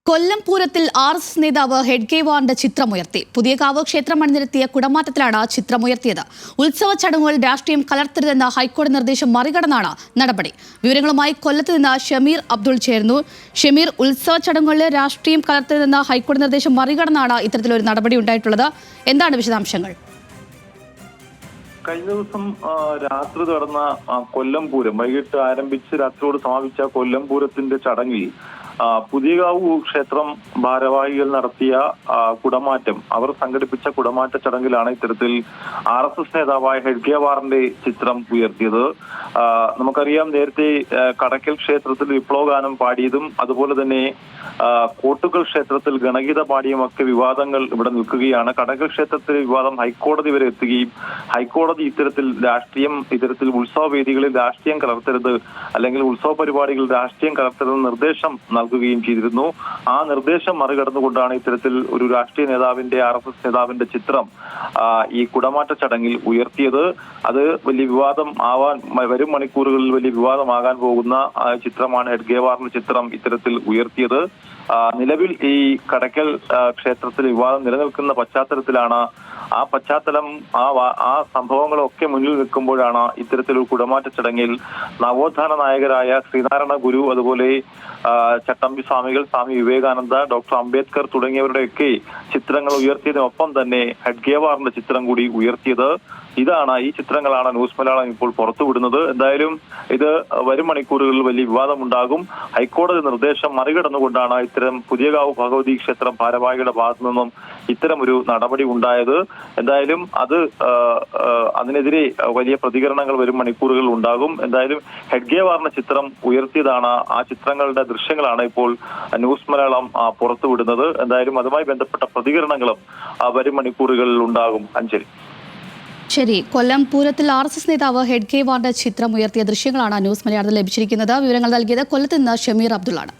കൊല്ലം പൂരത്തിൽ RSS നേതാവ് ഹെഡ്ഗേവാറിന്റെ ചിത്രമുയർത്തി. പുതിയകാവ് ക്ഷേത്രം അണിനിരത്തിയ കുടമാറ്റത്തിലാണ് ചിത്രമുയർത്തിയത്. ഉത്സവ ചടങ്ങുകൾ രാഷ്ട്രീയം കലർത്തരുതെന്ന ഹൈക്കോടതി നിർദ്ദേശം മറികടന്നാണ് നടപടി. വിവരങ്ങളുമായി കൊല്ലത്ത് നിന്ന് ഷമീർ അബ്ദുൾ ചേർന്നു. ഷമീർ, ഉത്സവ ചടങ്ങുകളിൽ രാഷ്ട്രീയം കലർത്തരുതെന്ന ഹൈക്കോടതി നിർദ്ദേശം മറികടന്നാണ് ഇത്തരത്തിലൊരു നടപടി ഉണ്ടായിട്ടുള്ളത്. എന്താണ് വിശദാംശങ്ങൾ? കഴിഞ്ഞ ദിവസം രാത്രി നടന്ന കൊല്ലം പൂരം, വൈകിട്ട് ആരംഭിച്ച് രാത്രിയോട് സമാപിച്ച കൊല്ലം പൂരത്തിന്റെ ചടങ്ങിൽ പുതിയകാവ് ക്ഷേത്രം ഭാരവാഹികൾ നടത്തിയ കുടമാറ്റം, അവർ സംഘടിപ്പിച്ച കുടമാറ്റ ചടങ്ങിലാണ് ഇത്തരത്തിൽ ആർഎസ്എസ് നേതാവായ ഹെഡ്ഗേവാറിന്റെ ചിത്രം ഉയർത്തിയത്. നമുക്കറിയാം, നേരത്തെ കടക്കൽ ക്ഷേത്രത്തിൽ വിപ്ലവഗാനം പാടിയതും അതുപോലെ തന്നെ കോട്ടുകൽ ക്ഷേത്രത്തിൽ ഗണഗീത പാടിയും ഒക്കെ വിവാദങ്ങൾ ഇവിടെ നിൽക്കുകയാണ്. കടക്കൽ ക്ഷേത്രത്തിലെ വിവാദം ഹൈക്കോടതി വരെ എത്തുകയും ഹൈക്കോടതി ഇത്തരത്തിൽ ഉത്സവ വേദികളിൽ രാഷ്ട്രീയം കലർത്തരുത്, അല്ലെങ്കിൽ ഉത്സവ പരിപാടികളിൽ രാഷ്ട്രീയം കലർത്തരുത് നിർദ്ദേശം നൽകുകയും ചെയ്തിരുന്നു. ആ നിർദ്ദേശം മറികടന്നുകൊണ്ടാണ് ഇത്തരത്തിൽ ഒരു രാഷ്ട്രീയ നേതാവിന്റെ, ആർഎസ്എസ് നേതാവിന്റെ ചിത്രം ഈ കുടമാറ്റ ചടങ്ങിൽ ഉയർത്തിയത്. അത് വലിയ വിവാദം ആവാൻ, വരും മണിക്കൂറുകളിൽ വലിയ വിവാദമാകാൻ പോകുന്ന ചിത്രമാണ് ഹെഡ്ഗേവാറിന്റെ ചിത്രം ഇത്തരത്തിൽ ഉയർത്തിയത്. നിലവിൽ ഈ കടക്കൽ ക്ഷേത്രത്തിൽ വിവാദം നിലനിൽക്കുന്ന പശ്ചാത്തലത്തിലാണ്, ആ സംഭവങ്ങളൊക്കെ മുന്നിൽ നിൽക്കുമ്പോഴാണ് ഇത്തരത്തിലൊരു കുടമാറ്റ ചടങ്ങിൽ നവോത്ഥാന നായകരായ ശ്രീനാരായണ ഗുരു, അതുപോലെ ചട്ടമ്പി സ്വാമികൾ, സ്വാമി വിവേകാനന്ദ, ഡോക്ടർ അംബേദ്കർ തുടങ്ങിയവരുടെയൊക്കെ ചിത്രങ്ങൾ ഉയർത്തിയതിനൊപ്പം തന്നെ ഹെഡ്ഗേവാറിന്റെ ചിത്രം കൂടി ഉയർത്തിയത്. ഈ ചിത്രങ്ങളാണ് ന്യൂസ് മലയാളം ഇപ്പോൾ പുറത്തുവിടുന്നത്. എന്തായാലും ഇത് വരും മണിക്കൂറുകളിൽ വലിയ വിവാദമുണ്ടാകും. ഹൈക്കോടതി നിർദ്ദേശം മറികടന്നുകൊണ്ടാണ് ഇത്തരം പുതിയകാവ് ഭഗവതി ക്ഷേത്രം ഭാരവാഹികളുടെ ഭാഗത്തു നിന്നും ഇത്തരം ഒരു നടപടി ഉണ്ടായത്. എന്തായാലും അതിനെതിരെ വലിയ പ്രതികരണങ്ങൾ വരും മണിക്കൂറുകളിൽ ഉണ്ടാകും. എന്തായാലും ഹെഡ്ഗേവാറിന്റെ ചിത്രം ഉയർത്തിയതാണ്, ആ ചിത്രങ്ങളുടെ ദൃശ്യങ്ങളാണ് ഇപ്പോൾ ന്യൂസ് മലയാളം പുറത്തുവിടുന്നത്. എന്തായാലും അതുമായി ബന്ധപ്പെട്ട പ്രതികരണങ്ങളും വരും മണിക്കൂറുകളിൽ ഉണ്ടാകും. അഞ്ജലി. ശരി, കൊല്ലം പൂരത്തിൽ ആർഎസ്എസ് നേതാവ് ഹെഡ്ഗേവാറിന്റെ ചിത്രം ഉയർത്തിയ ദൃശ്യങ്ങളാണ് ന്യൂസ് മലയാളത്തിൽ ലഭിച്ചിരിക്കുന്നത്. വിവരങ്ങൾ നൽകിയത് കൊല്ലത്ത് നിന്ന് ഷമീർ അബ്ദുള്ളാണ്.